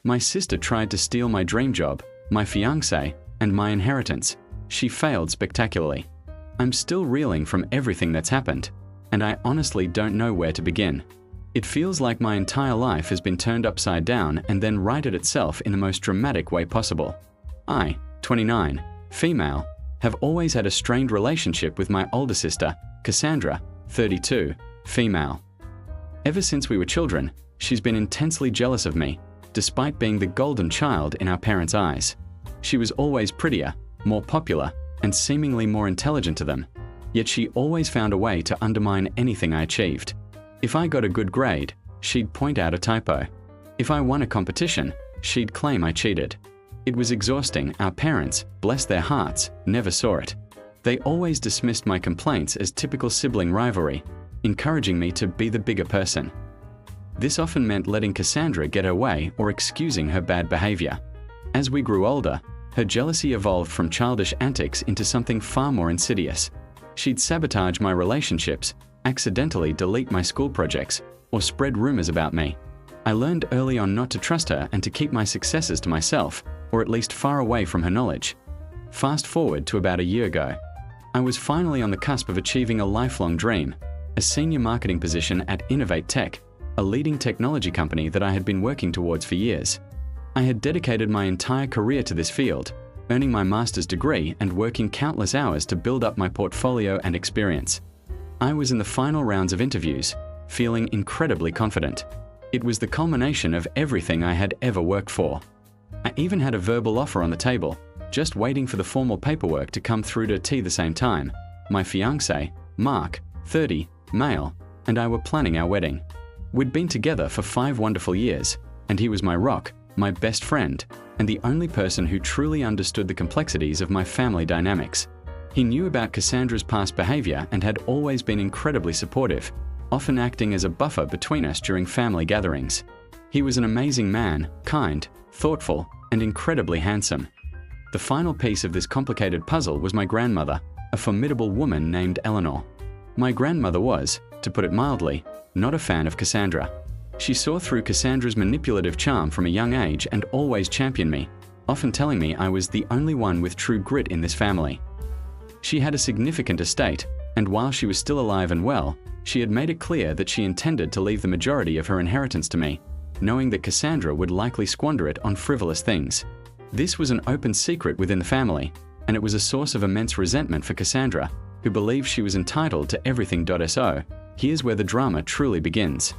My sister tried to steal my dream job, my fiancé, and my inheritance. She failed spectacularly. I'm still reeling from everything that's happened, and I honestly don't know where to begin. It feels like my entire life has been turned upside down and then righted itself in the most dramatic way possible. I, 29, female, have always had a strained relationship with my older sister, Cassandra, 32, female. Ever since we were children, she's been intensely jealous of me, despite being the golden child in our parents' eyes. She was always prettier, more popular, and seemingly more intelligent to them, yet she always found a way to undermine anything I achieved. If I got a good grade, she'd point out a typo. If I won a competition, she'd claim I cheated. It was exhausting. Our parents, bless their hearts, never saw it. They always dismissed my complaints as typical sibling rivalry, encouraging me to be the bigger person. This often meant letting Cassandra get her way or excusing her bad behavior. As we grew older, her jealousy evolved from childish antics into something far more insidious. She'd sabotage my relationships, accidentally delete my school projects, or spread rumors about me. I learned early on not to trust her and to keep my successes to myself, or at least far away from her knowledge. Fast forward to about a year ago. I was finally on the cusp of achieving a lifelong dream, a senior marketing position at Innovate Tech, a leading technology company that I had been working towards for years. I had dedicated my entire career to this field, earning my master's degree and working countless hours to build up my portfolio and experience. I was in the final rounds of interviews, feeling incredibly confident. It was the culmination of everything I had ever worked for. I even had a verbal offer on the table, just waiting for the formal paperwork to come through to the same time. My fiancé, Mark, 30, male, and I were planning our wedding. We'd been together for 5 wonderful years, and he was my rock, my best friend, and the only person who truly understood the complexities of my family dynamics. He knew about Cassandra's past behavior and had always been incredibly supportive, often acting as a buffer between us during family gatherings. He was an amazing man, kind, thoughtful, and incredibly handsome. The final piece of this complicated puzzle was my grandmother, a formidable woman named Eleanor. My grandmother was, to put it mildly, not a fan of Cassandra. She saw through Cassandra's manipulative charm from a young age and always championed me, often telling me I was the only one with true grit in this family. She had a significant estate, and while she was still alive and well, she had made it clear that she intended to leave the majority of her inheritance to me, knowing that Cassandra would likely squander it on frivolous things. This was an open secret within the family, and it was a source of immense resentment for Cassandra, who believed she was entitled to everything. So, here's where the drama truly begins.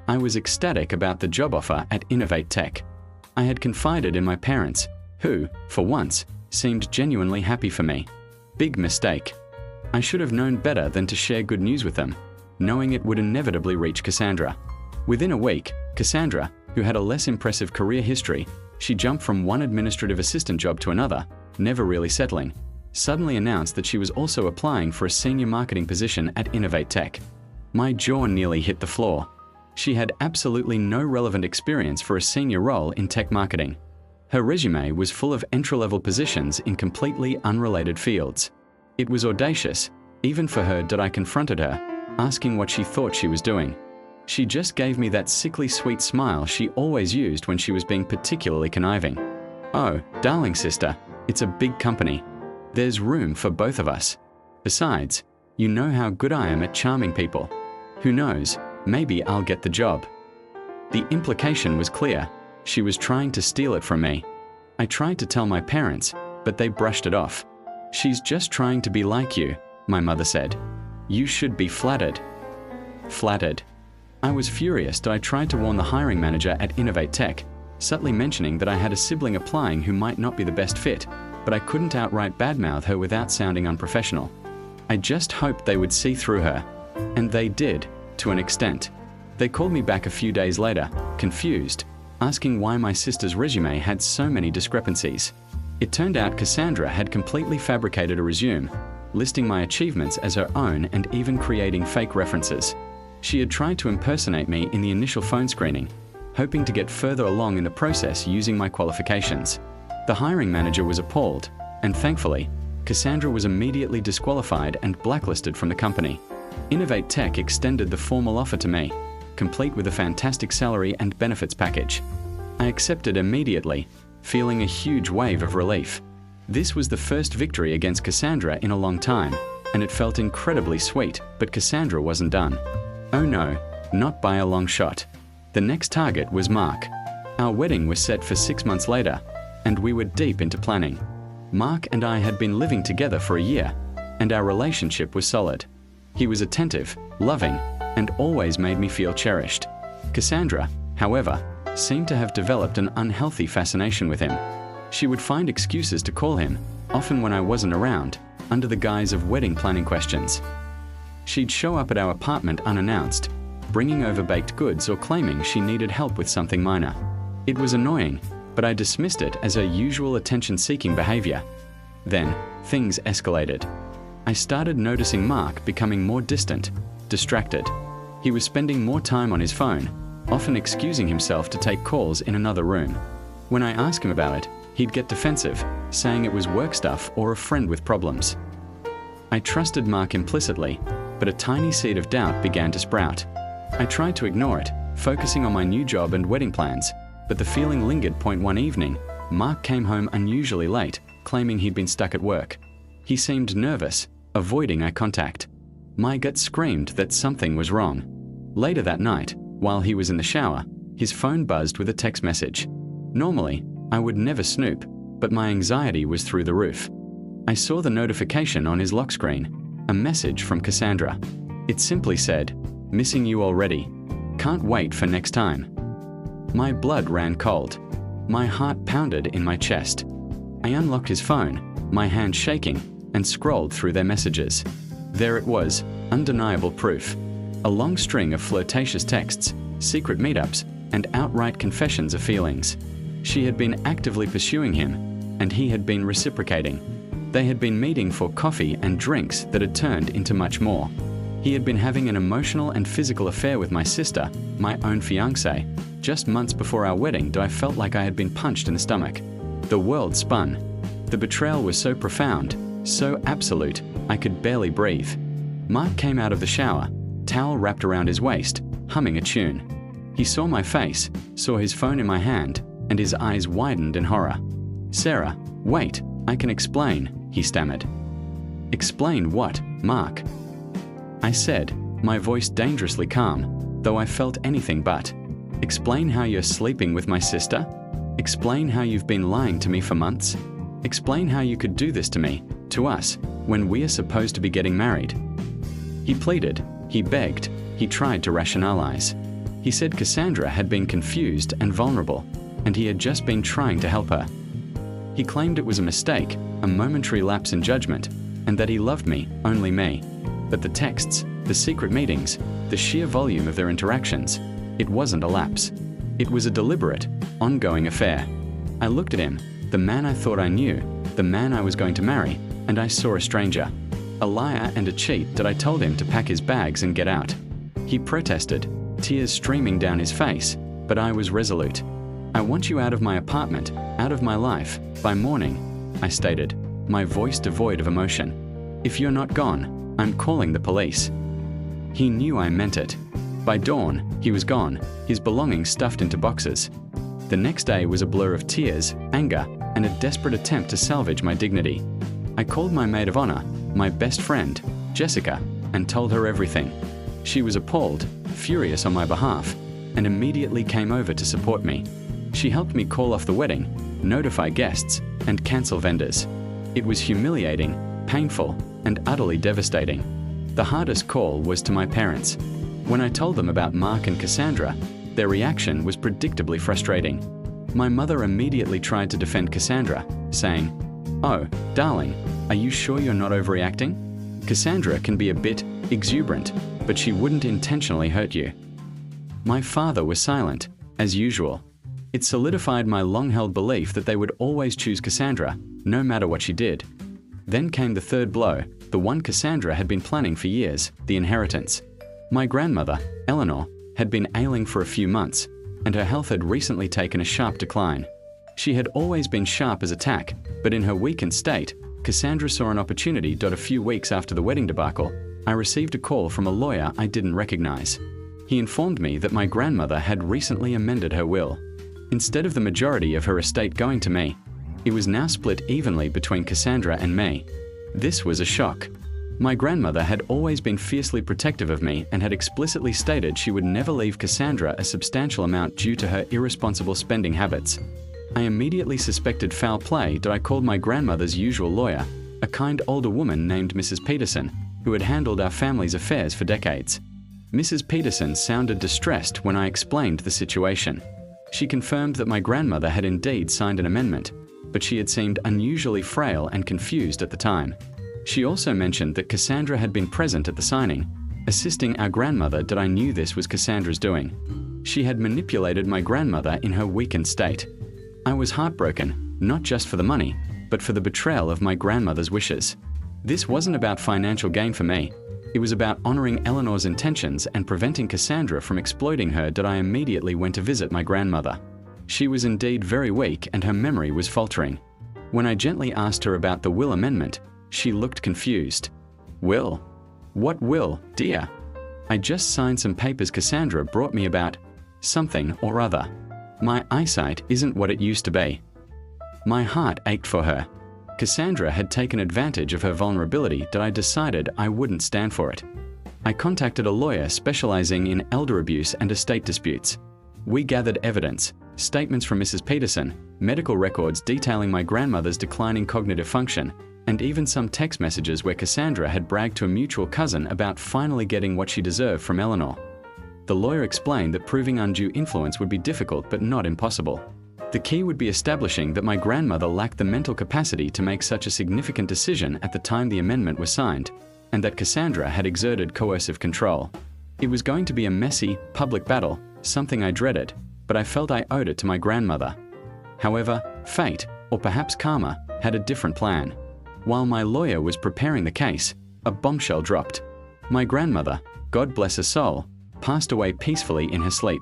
I was ecstatic about the job offer at Innovate Tech. I had confided in my parents, who, for once, seemed genuinely happy for me. Big mistake. I should have known better than to share good news with them, knowing it would inevitably reach Cassandra. Within a week, Cassandra, who had a less impressive career history, she jumped from one administrative assistant job to another, never really settling, suddenly announced that she was also applying for a senior marketing position at Innovate Tech. My jaw nearly hit the floor. She had absolutely no relevant experience for a senior role in tech marketing. Her resume was full of entry-level positions in completely unrelated fields. It was audacious, even for her. I confronted her, asking what she thought she was doing. She just gave me that sickly sweet smile she always used when she was being particularly conniving. "Oh, darling sister, it's a big company. There's room for both of us. Besides, you know how good I am at charming people. Who knows, maybe I'll get the job." The implication was clear. She was trying to steal it from me. I tried to tell my parents, but they brushed it off. "She's just trying to be like you," my mother said. "You should be flattered." Flattered. I was furious. I tried to warn the hiring manager at Innovate Tech, subtly mentioning that I had a sibling applying who might not be the best fit, but I couldn't outright badmouth her without sounding unprofessional. I just hoped they would see through her. And they did, to an extent. They called me back a few days later, confused, asking why my sister's resume had so many discrepancies. It turned out Cassandra had completely fabricated a resume, listing my achievements as her own and even creating fake references. She had tried to impersonate me in the initial phone screening, hoping to get further along in the process using my qualifications. The hiring manager was appalled, and thankfully, Cassandra was immediately disqualified and blacklisted from the company. Innovate Tech extended the formal offer to me, complete with a fantastic salary and benefits package. I accepted immediately, feeling a huge wave of relief. This was the first victory against Cassandra in a long time, and it felt incredibly sweet, but Cassandra wasn't done. Oh no, not by a long shot. The next target was Mark. Our wedding was set for 6 months later, and we were deep into planning. Mark and I had been living together for a year, and our relationship was solid. He was attentive, loving, and always made me feel cherished. Cassandra, however, seemed to have developed an unhealthy fascination with him. She would find excuses to call him, often when I wasn't around, under the guise of wedding planning questions. She'd show up at our apartment unannounced, bringing over baked goods or claiming she needed help with something minor. It was annoying, but I dismissed it as her usual attention-seeking behavior. Then, things escalated. I started noticing Mark becoming more distant, distracted. He was spending more time on his phone, often excusing himself to take calls in another room. When I asked him about it, he'd get defensive, saying it was work stuff or a friend with problems. I trusted Mark implicitly, but a tiny seed of doubt began to sprout. I tried to ignore it, focusing on my new job and wedding plans, but the feeling lingered. One evening, Mark came home unusually late, claiming he'd been stuck at work. He seemed nervous, avoiding eye contact. My gut screamed that something was wrong. Later that night, while he was in the shower, his phone buzzed with a text message. Normally, I would never snoop, but my anxiety was through the roof. I saw the notification on his lock screen, a message from Cassandra. It simply said, "Missing you already. Can't wait for next time." My blood ran cold. My heart pounded in my chest. I unlocked his phone, my hand shaking, and scrolled through their messages. There it was, undeniable proof. A long string of flirtatious texts, secret meetups, and outright confessions of feelings. She had been actively pursuing him, and he had been reciprocating. They had been meeting for coffee and drinks that had turned into much more. He had been having an emotional and physical affair with my sister, my own fiancé. Just months before our wedding, I felt like I had been punched in the stomach. The world spun. The betrayal was so profound, so absolute, I could barely breathe. Mark came out of the shower, towel wrapped around his waist, humming a tune. He saw my face, saw his phone in my hand, and his eyes widened in horror. "Sarah, wait, I can explain," he stammered. "Explain what, Mark?" I said, my voice dangerously calm, though I felt anything but. "Explain how you're sleeping with my sister? Explain how you've been lying to me for months? Explain how you could do this to me, to us, when we are supposed to be getting married?" He pleaded, he begged, he tried to rationalize. He said Cassandra had been confused and vulnerable, and he had just been trying to help her. He claimed it was a mistake, a momentary lapse in judgment, and that he loved me, only me. But the texts, the secret meetings, the sheer volume of their interactions, it wasn't a lapse. It was a deliberate, ongoing affair. I looked at him, the man I thought I knew, the man I was going to marry, and I saw a stranger. A liar and a cheat that I told him to pack his bags and get out. He protested, tears streaming down his face, but I was resolute. "I want you out of my apartment, out of my life, by morning," I stated, my voice devoid of emotion. "If you're not gone, I'm calling the police." He knew I meant it. By dawn, he was gone, his belongings stuffed into boxes. The next day was a blur of tears, anger, and a desperate attempt to salvage my dignity. I called my maid of honor, my best friend, Jessica, and told her everything. She was appalled, furious on my behalf, and immediately came over to support me. She helped me call off the wedding, notify guests, and cancel vendors. It was humiliating, painful, and utterly devastating. The hardest call was to my parents. When I told them about Mark and Cassandra, their reaction was predictably frustrating. My mother immediately tried to defend Cassandra, saying, "Oh, darling, are you sure you're not overreacting? Cassandra can be a bit exuberant, but she wouldn't intentionally hurt you." My father was silent, as usual. It solidified my long-held belief that they would always choose Cassandra, no matter what she did. Then came the third blow, the one Cassandra had been planning for years, the inheritance. My grandmother, Eleanor, had been ailing for a few months, and her health had recently taken a sharp decline. She had always been sharp as a tack, but in her weakened state, Cassandra saw an opportunity. A few weeks after the wedding debacle, I received a call from a lawyer I didn't recognize. He informed me that my grandmother had recently amended her will. Instead of the majority of her estate going to me, it was now split evenly between Cassandra and me. This was a shock. My grandmother had always been fiercely protective of me and had explicitly stated she would never leave Cassandra a substantial amount due to her irresponsible spending habits. I immediately suspected foul play that I called my grandmother's usual lawyer, a kind older woman named Mrs. Peterson, who had handled our family's affairs for decades. Mrs. Peterson sounded distressed when I explained the situation. She confirmed that my grandmother had indeed signed an amendment, but she had seemed unusually frail and confused at the time. She also mentioned that Cassandra had been present at the signing, assisting our grandmother that I knew this was Cassandra's doing. She had manipulated my grandmother in her weakened state. I was heartbroken, not just for the money, but for the betrayal of my grandmother's wishes. This wasn't about financial gain for me. It was about honoring Eleanor's intentions and preventing Cassandra from exploiting her that I immediately went to visit my grandmother. She was indeed very weak and her memory was faltering. When I gently asked her about the will amendment, she looked confused. Will? What will, dear? I just signed some papers Cassandra brought me about something or other. My eyesight isn't what it used to be. My heart ached for her. Cassandra had taken advantage of her vulnerability that I decided I wouldn't stand for it. I contacted a lawyer specializing in elder abuse and estate disputes. We gathered evidence, statements from Mrs. Peterson, medical records detailing my grandmother's declining cognitive function, and even some text messages where Cassandra had bragged to a mutual cousin about finally getting what she deserved from Eleanor. The lawyer explained that proving undue influence would be difficult but not impossible. The key would be establishing that my grandmother lacked the mental capacity to make such a significant decision at the time the amendment was signed, and that Cassandra had exerted coercive control. It was going to be a messy, public battle, something I dreaded, but I felt I owed it to my grandmother. However, fate, or perhaps karma, had a different plan. While my lawyer was preparing the case, a bombshell dropped. My grandmother, God bless her soul, passed away peacefully in her sleep.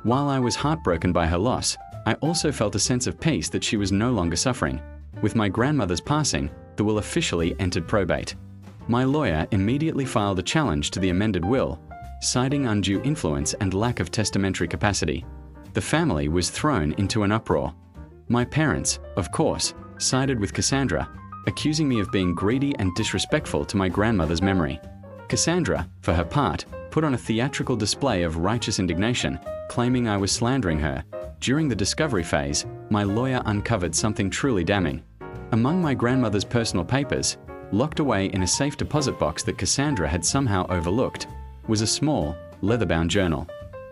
While I was heartbroken by her loss, I also felt a sense of peace that she was no longer suffering. With my grandmother's passing, the will officially entered probate. My lawyer immediately filed a challenge to the amended will, citing undue influence and lack of testamentary capacity. The family was thrown into an uproar. My parents, of course, sided with Cassandra, accusing me of being greedy and disrespectful to my grandmother's memory. Cassandra, for her part, put on a theatrical display of righteous indignation, claiming I was slandering her. During the discovery phase, my lawyer uncovered something truly damning. Among my grandmother's personal papers, locked away in a safe deposit box that Cassandra had somehow overlooked, was a small, leather-bound journal.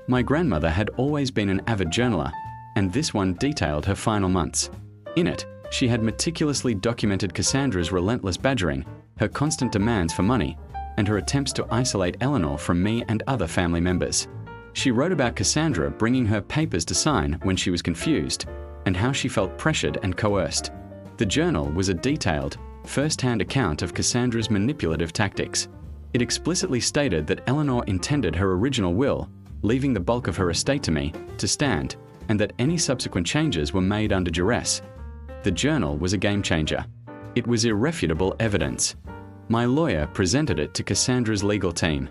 My grandmother had always been an avid journaler, and this one detailed her final months. In it, she had meticulously documented Cassandra's relentless badgering, her constant demands for money, and her attempts to isolate Eleanor from me and other family members. She wrote about Cassandra bringing her papers to sign when she was confused, and how she felt pressured and coerced. The journal was a detailed, first-hand account of Cassandra's manipulative tactics. It explicitly stated that Eleanor intended her original will, leaving the bulk of her estate to me, to stand, and that any subsequent changes were made under duress. The journal was a game-changer. It was irrefutable evidence. My lawyer presented it to Cassandra's legal team.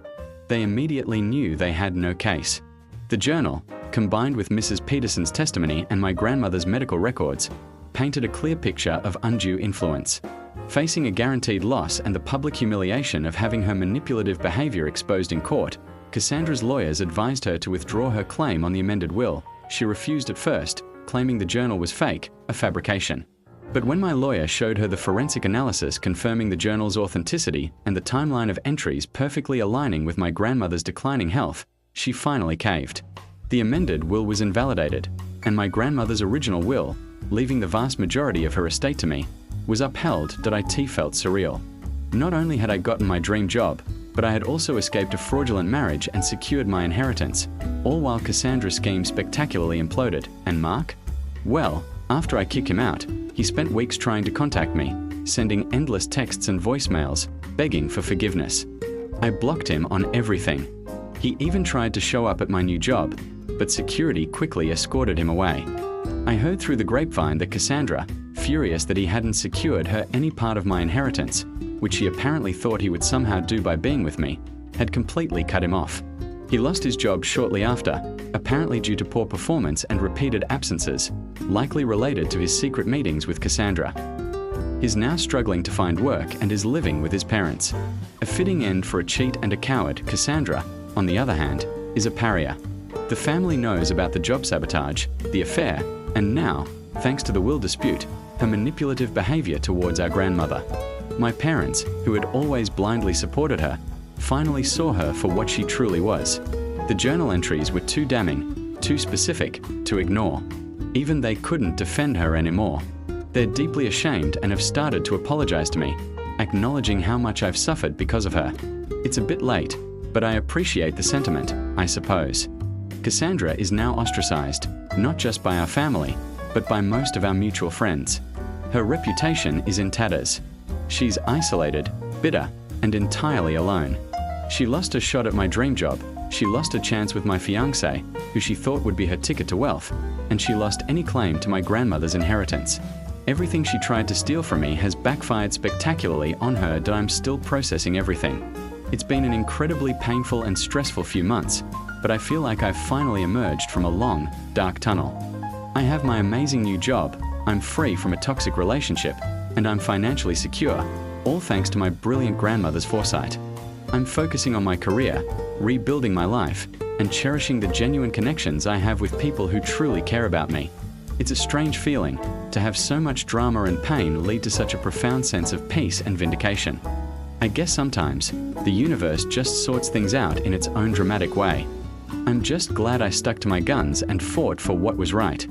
They immediately knew they had no case. The journal, combined with Mrs. Peterson's testimony and my grandmother's medical records, painted a clear picture of undue influence. Facing a guaranteed loss and the public humiliation of having her manipulative behavior exposed in court, Cassandra's lawyers advised her to withdraw her claim on the amended will. She refused at first, claiming the journal was fake, a fabrication. But when my lawyer showed her the forensic analysis confirming the journal's authenticity and the timeline of entries perfectly aligning with my grandmother's declining health, she finally caved. The amended will was invalidated, and my grandmother's original will, leaving the vast majority of her estate to me, was upheld that I felt surreal. Not only had I gotten my dream job, but I had also escaped a fraudulent marriage and secured my inheritance, all while Cassandra's scheme spectacularly imploded. And Mark? Well, after I kicked him out, he spent weeks trying to contact me, sending endless texts and voicemails, begging for forgiveness. I blocked him on everything. He even tried to show up at my new job, but security quickly escorted him away. I heard through the grapevine that Cassandra, furious that he hadn't secured her any part of my inheritance, which he apparently thought he would somehow do by being with me, had completely cut him off. He lost his job shortly after, apparently due to poor performance and repeated absences, likely related to his secret meetings with Cassandra. He's now struggling to find work and is living with his parents. A fitting end for a cheat and a coward, Cassandra, on the other hand, is a pariah. The family knows about the job sabotage, the affair, and now, thanks to the will dispute, her manipulative behavior towards our grandmother. My parents, who had always blindly supported her, finally saw her for what she truly was. The journal entries were too damning, too specific, to ignore. Even they couldn't defend her anymore. They're deeply ashamed and have started to apologize to me, acknowledging how much I've suffered because of her. It's a bit late, but I appreciate the sentiment, I suppose. Cassandra is now ostracized, not just by our family, but by most of our mutual friends. Her reputation is in tatters. She's isolated, bitter, and entirely alone. She lost a shot at my dream job, she lost a chance with my fiancé, who she thought would be her ticket to wealth, and she lost any claim to my grandmother's inheritance. Everything she tried to steal from me has backfired spectacularly on her, and I'm still processing everything. It's been an incredibly painful and stressful few months, but I feel like I've finally emerged from a long, dark tunnel. I have my amazing new job, I'm free from a toxic relationship, and I'm financially secure, all thanks to my brilliant grandmother's foresight. I'm focusing on my career, rebuilding my life, and cherishing the genuine connections I have with people who truly care about me. It's a strange feeling to have so much drama and pain lead to such a profound sense of peace and vindication. I guess sometimes the universe just sorts things out in its own dramatic way. I'm just glad I stuck to my guns and fought for what was right.